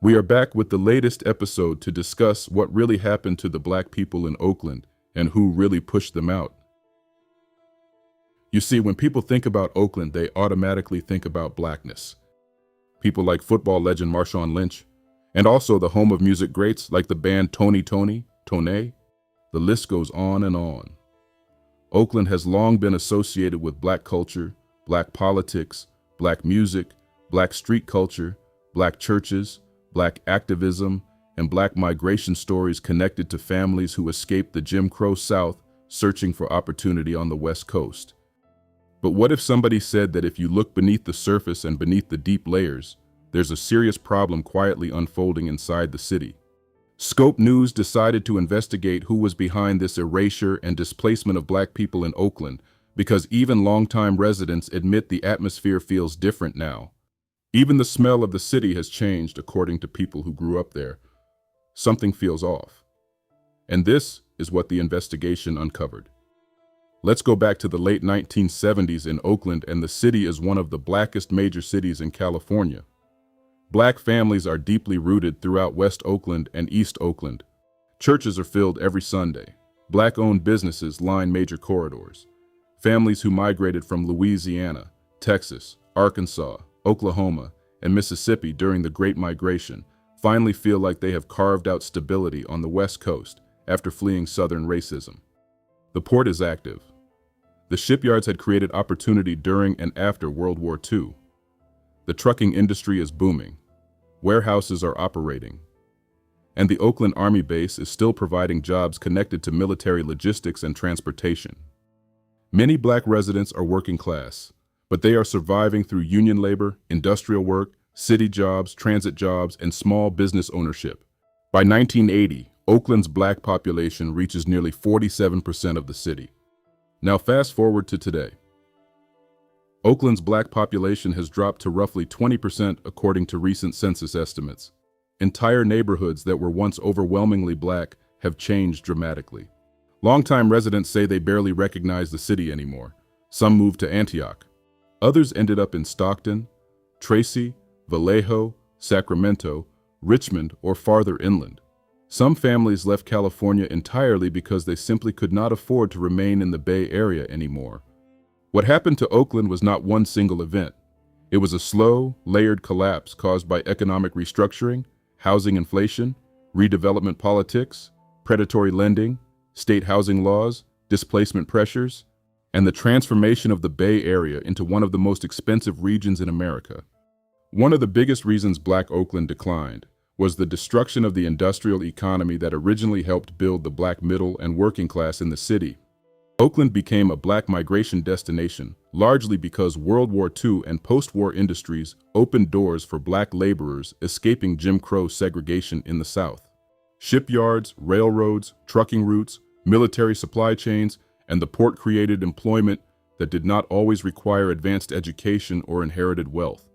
We are back with the latest episode to discuss what really happened to the Black people in Oakland and who really pushed them out. You see, when people think about Oakland, they automatically think about blackness. People like football legend Marshawn Lynch, and also the home of music greats like the band Tony, Tone. The list goes on and on. Oakland has long been associated with Black culture, Black politics, Black music, Black street culture, Black churches, Black activism, and Black migration stories connected to families who escaped the Jim Crow South searching for opportunity on the West Coast. But what if somebody said that if you look beneath the surface and beneath the deep layers, there's a serious problem quietly unfolding inside the city? Scope News decided to investigate who was behind this erasure and displacement of Black people in Oakland, because even longtime residents admit the atmosphere feels different now. Even the smell of the city has changed, according to people who grew up there. Something feels off. And this is what the investigation uncovered. Let's go back to the late 1970s in Oakland, and the city is one of the blackest major cities in California. Black families are deeply rooted throughout West Oakland and East Oakland. Churches are filled every Sunday. Black-owned businesses line major corridors. Families who migrated from Louisiana, Texas, Arkansas, Oklahoma, and Mississippi during the Great Migration finally feel like they have carved out stability on the West Coast after fleeing Southern racism. The port is active. The shipyards had created opportunity during and after World War II. The trucking industry is booming. Warehouses are operating. And the Oakland Army Base is still providing jobs connected to military logistics and transportation. Many Black residents are working class, but they are surviving through union labor, industrial work, city jobs, transit jobs, and small business ownership. By 1980, Oakland's Black population reaches nearly 47% of the city. Now fast forward to today. Oakland's Black population has dropped to roughly 20% according to recent census estimates. Entire neighborhoods that were once overwhelmingly Black have changed dramatically. Longtime residents say they barely recognize the city anymore. Some moved to Antioch. Others ended up in Stockton, Tracy, Vallejo, Sacramento, Richmond, or farther inland. Some families left California entirely because they simply could not afford to remain in the Bay Area anymore. What happened to Oakland was not one single event. It was a slow, layered collapse caused by economic restructuring, housing inflation, redevelopment politics, predatory lending, state housing laws, displacement pressures, and the transformation of the Bay Area into one of the most expensive regions in America. One of the biggest reasons Black Oakland declined was the destruction of the industrial economy that originally helped build the Black middle and working class in the city. Oakland became a Black migration destination, largely because World War II and post-war industries opened doors for Black laborers escaping Jim Crow segregation in the South. Shipyards, railroads, trucking routes, military supply chains, and the port created employment that did not always require advanced education or inherited wealth.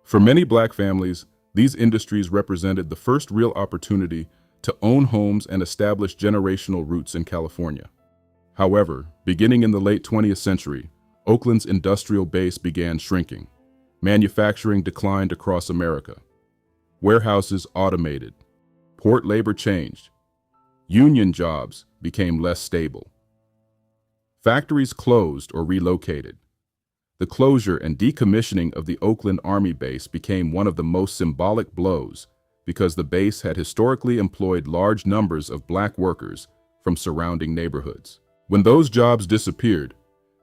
For many Black families, these industries represented the first real opportunity to own homes and establish generational roots in California. However, beginning in the late 20th century, Oakland's industrial base began shrinking. Manufacturing declined across America. Warehouses automated. Port labor changed. Union jobs became less stable. Factories closed or relocated. The closure and decommissioning of the Oakland Army Base became one of the most symbolic blows because the base had historically employed large numbers of Black workers from surrounding neighborhoods. When those jobs disappeared,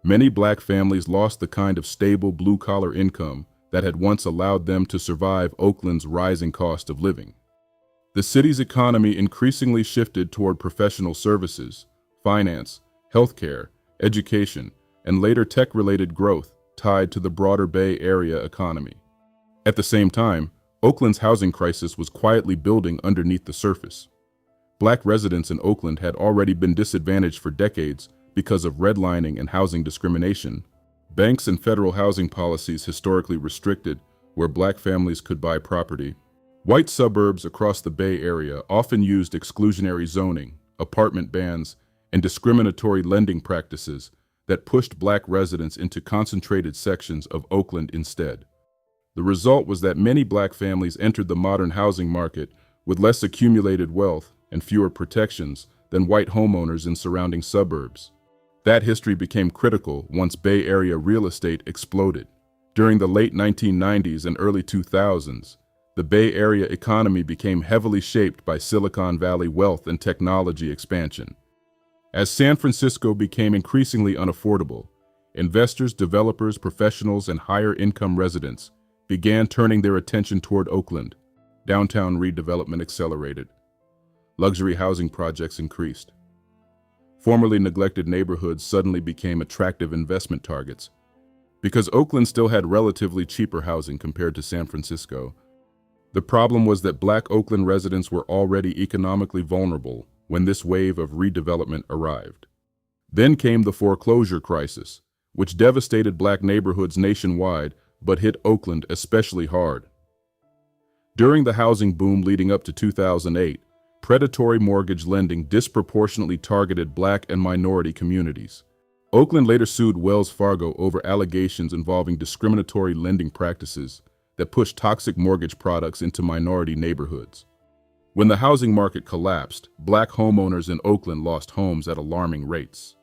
many Black families lost the kind of stable blue-collar income that had once allowed them to survive Oakland's rising cost of living. The city's economy increasingly shifted toward professional services, finance, healthcare, education, and later tech-related growth tied to the broader Bay Area economy. At the same time, Oakland's housing crisis was quietly building underneath the surface. Black residents in Oakland had already been disadvantaged for decades because of redlining and housing discrimination. Banks and federal housing policies historically restricted where Black families could buy property. White suburbs across the Bay Area often used exclusionary zoning, apartment bans, and discriminatory lending practices that pushed Black residents into concentrated sections of Oakland instead. The result was that many black families entered the modern housing market with less accumulated wealth and fewer protections than white homeowners in surrounding suburbs. That history became critical once Bay Area real estate exploded. During the late 1990s and early 2000s, the Bay Area economy became heavily shaped by Silicon Valley wealth and technology expansion. As San Francisco became increasingly unaffordable, investors, developers, professionals, and higher-income residents began turning their attention toward Oakland. Downtown redevelopment accelerated. Luxury housing projects increased. Formerly neglected neighborhoods suddenly became attractive investment targets. Because Oakland still had relatively cheaper housing compared to San Francisco, the problem was that Black Oakland residents were already economically vulnerable when this wave of redevelopment arrived. Then came the foreclosure crisis, which devastated Black neighborhoods nationwide but hit Oakland especially hard. During the housing boom leading up to 2008, predatory mortgage lending disproportionately targeted Black and minority communities. Oakland later sued Wells Fargo over allegations involving discriminatory lending practices that pushed toxic mortgage products into minority neighborhoods. When the housing market collapsed, Black homeowners in Oakland lost homes at alarming rates.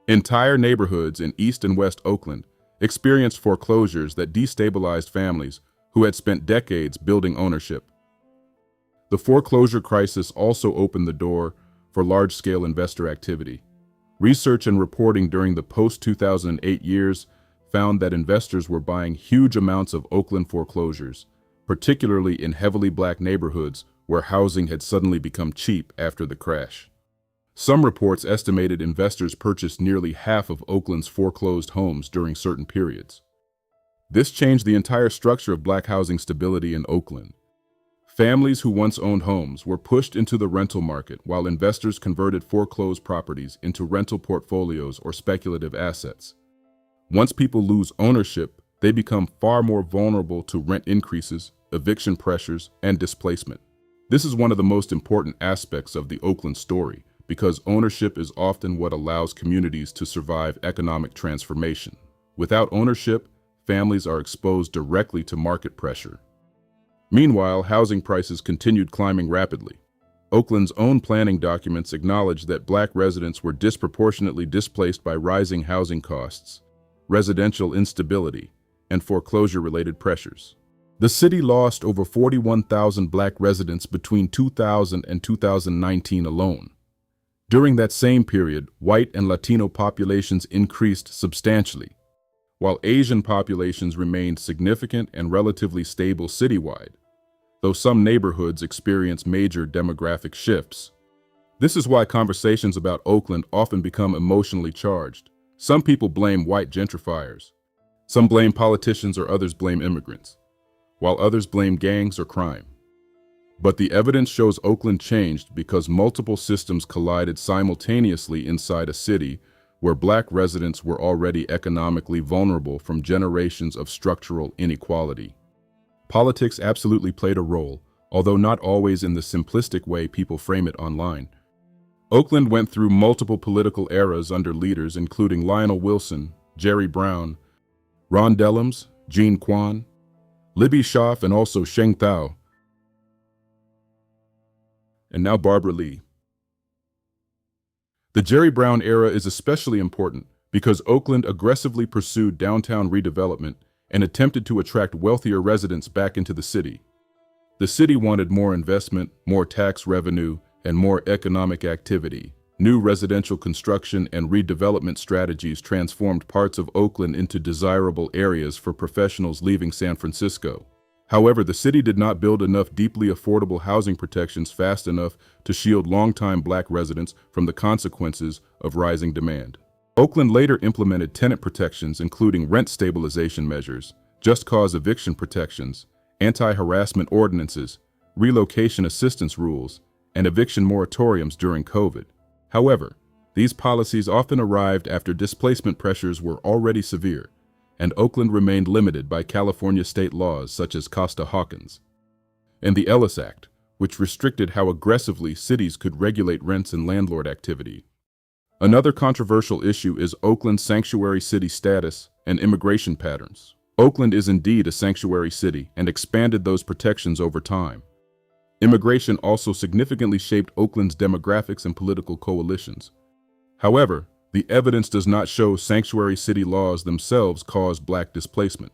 Entire neighborhoods in East and West Oakland experienced foreclosures that destabilized families who had spent decades building ownership. The foreclosure crisis also opened the door for large-scale investor activity. Research and reporting during the post-2008 years found that investors were buying huge amounts of Oakland foreclosures, particularly in heavily Black neighborhoods where housing had suddenly become cheap after the crash. Some reports estimated investors purchased nearly half of Oakland's foreclosed homes during certain periods. This changed the entire structure of Black housing stability in Oakland. Families who once owned homes were pushed into the rental market while investors converted foreclosed properties into rental portfolios or speculative assets. Once people lose ownership, they become far more vulnerable to rent increases, eviction pressures, and displacement. This is one of the most important aspects of the Oakland story, because ownership is often what allows communities to survive economic transformation. Without ownership, families are exposed directly to market pressure. Meanwhile, housing prices continued climbing rapidly. Oakland's own planning documents acknowledged that Black residents were disproportionately displaced by rising housing costs, residential instability, and foreclosure-related pressures. The city lost over 41,000 Black residents between 2000 and 2019 alone. During that same period, white and Latino populations increased substantially, while Asian populations remained significant and relatively stable citywide, though some neighborhoods experienced major demographic shifts. This is why conversations about Oakland often become emotionally charged. Some people blame white gentrifiers. Some blame politicians or others blame immigrants, while others blame gangs or crime. But the evidence shows Oakland changed because multiple systems collided simultaneously inside a city where Black residents were already economically vulnerable from generations of structural inequality. Politics absolutely played a role, although not always in the simplistic way people frame it online. Oakland went through multiple political eras under leaders including Lionel Wilson, Jerry Brown, Ron Dellums, Gene Kwan, Libby Schaaf, and also Sheng Thao, and now Barbara Lee. The Jerry Brown era is especially important because Oakland aggressively pursued downtown redevelopment and attempted to attract wealthier residents back into the city. The city wanted more investment, more tax revenue, and more economic activity. New residential construction and redevelopment strategies transformed parts of Oakland into desirable areas for professionals leaving San Francisco. However, the city did not build enough deeply affordable housing protections fast enough to shield longtime Black residents from the consequences of rising demand. Oakland later implemented tenant protections including rent stabilization measures, just cause eviction protections, anti-harassment ordinances, relocation assistance rules, and eviction moratoriums during COVID. However, these policies often arrived after displacement pressures were already severe, and Oakland remained limited by California state laws such as Costa-Hawkins and the Ellis Act, which restricted how aggressively cities could regulate rents and landlord activity. Another controversial issue is Oakland's sanctuary city status and immigration patterns. Oakland is indeed a sanctuary city and expanded those protections over time. Immigration also significantly shaped Oakland's demographics and political coalitions. However, the evidence does not show sanctuary city laws themselves caused black displacement.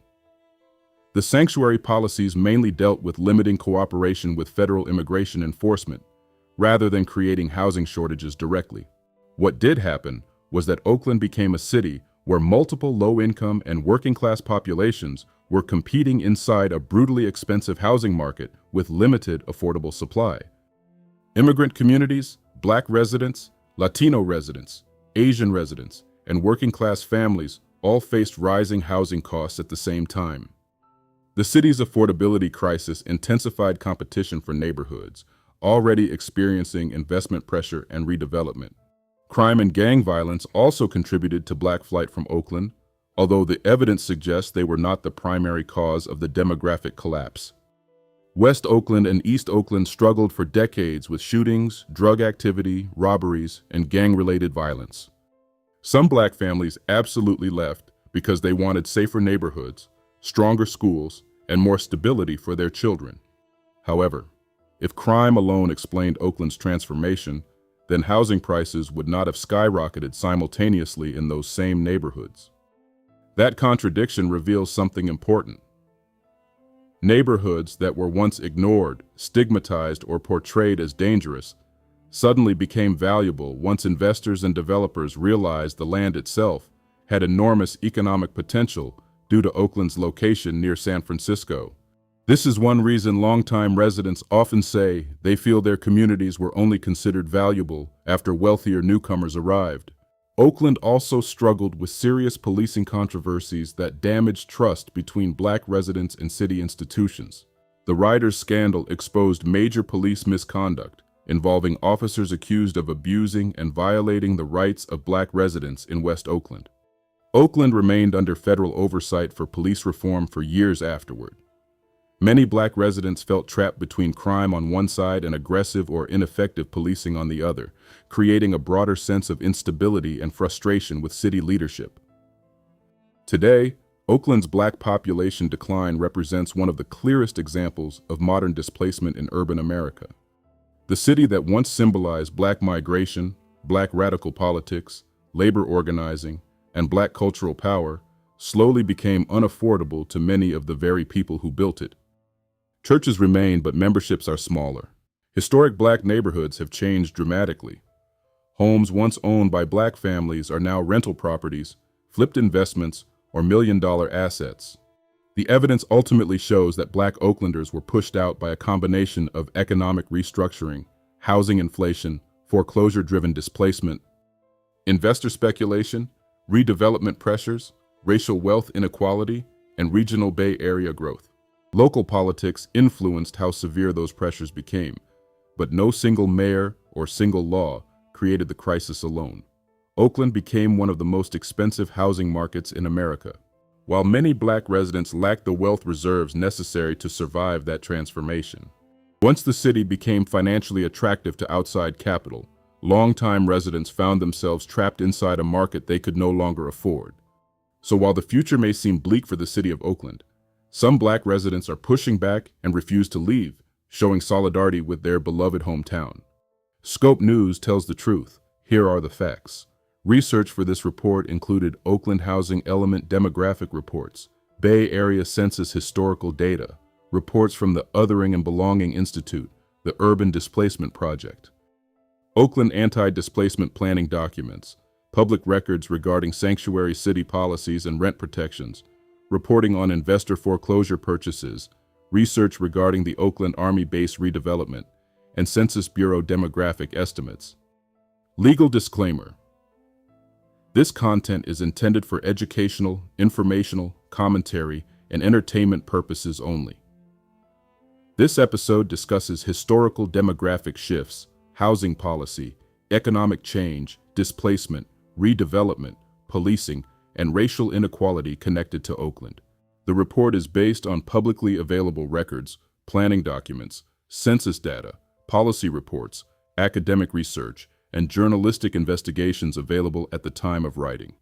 The sanctuary policies mainly dealt with limiting cooperation with federal immigration enforcement, rather than creating housing shortages directly. What did happen was that Oakland became a city where multiple low-income and working-class populations were competing inside a brutally expensive housing market with limited affordable supply. Immigrant communities, black residents, Latino residents, Asian residents, and working-class families all faced rising housing costs at the same time. The city's affordability crisis intensified competition for neighborhoods, already experiencing investment pressure and redevelopment. Crime and gang violence also contributed to black flight from Oakland, although the evidence suggests they were not the primary cause of the demographic collapse. West Oakland and East Oakland struggled for decades with shootings, drug activity, robberies, and gang-related violence. Some black families absolutely left because they wanted safer neighborhoods, stronger schools, and more stability for their children. However, if crime alone explained Oakland's transformation, then housing prices would not have skyrocketed simultaneously in those same neighborhoods. That contradiction reveals something important. Neighborhoods that were once ignored, stigmatized, or portrayed as dangerous suddenly became valuable once investors and developers realized the land itself had enormous economic potential due to Oakland's location near San Francisco. This is one reason longtime residents often say they feel their communities were only considered valuable after wealthier newcomers arrived. Oakland also struggled with serious policing controversies that damaged trust between black residents and city institutions. The Riders scandal exposed major police misconduct, involving officers accused of abusing and violating the rights of black residents in West Oakland. Oakland remained under federal oversight for police reform for years afterward. Many black residents felt trapped between crime on one side and aggressive or ineffective policing on the other, creating a broader sense of instability and frustration with city leadership. Today, Oakland's black population decline represents one of the clearest examples of modern displacement in urban America. The city that once symbolized black migration, black radical politics, labor organizing, and black cultural power slowly became unaffordable to many of the very people who built it. Churches remain, but memberships are smaller. Historic black neighborhoods have changed dramatically. Homes once owned by black families are now rental properties, flipped investments, or million-dollar assets. The evidence ultimately shows that black Oaklanders were pushed out by a combination of economic restructuring, housing inflation, foreclosure-driven displacement, investor speculation, redevelopment pressures, racial wealth inequality, and regional Bay Area growth. Local politics influenced how severe those pressures became, but no single mayor or single law created the crisis alone. Oakland became one of the most expensive housing markets in America. While many black residents lacked the wealth reserves necessary to survive that transformation. Once the city became financially attractive to outside capital, longtime residents found themselves trapped inside a market they could no longer afford. So while the future may seem bleak for the city of Oakland, some black residents are pushing back and refuse to leave, showing solidarity with their beloved hometown. Scope News tells the truth. Here are the facts. Research for this report included Oakland Housing Element demographic reports, Bay Area Census historical data, reports from the Othering and Belonging Institute, the Urban Displacement Project, Oakland anti-displacement planning documents, public records regarding sanctuary city policies and rent protections, reporting on investor foreclosure purchases, research regarding the Oakland Army Base redevelopment, and Census Bureau demographic estimates. Legal disclaimer. This content is intended for educational, informational, commentary, and entertainment purposes only. This episode discusses historical demographic shifts, housing policy, economic change, displacement, redevelopment, policing, and racial inequality connected to Oakland. The report is based on publicly available records, planning documents, census data, policy reports, academic research, and journalistic investigations available at the time of writing.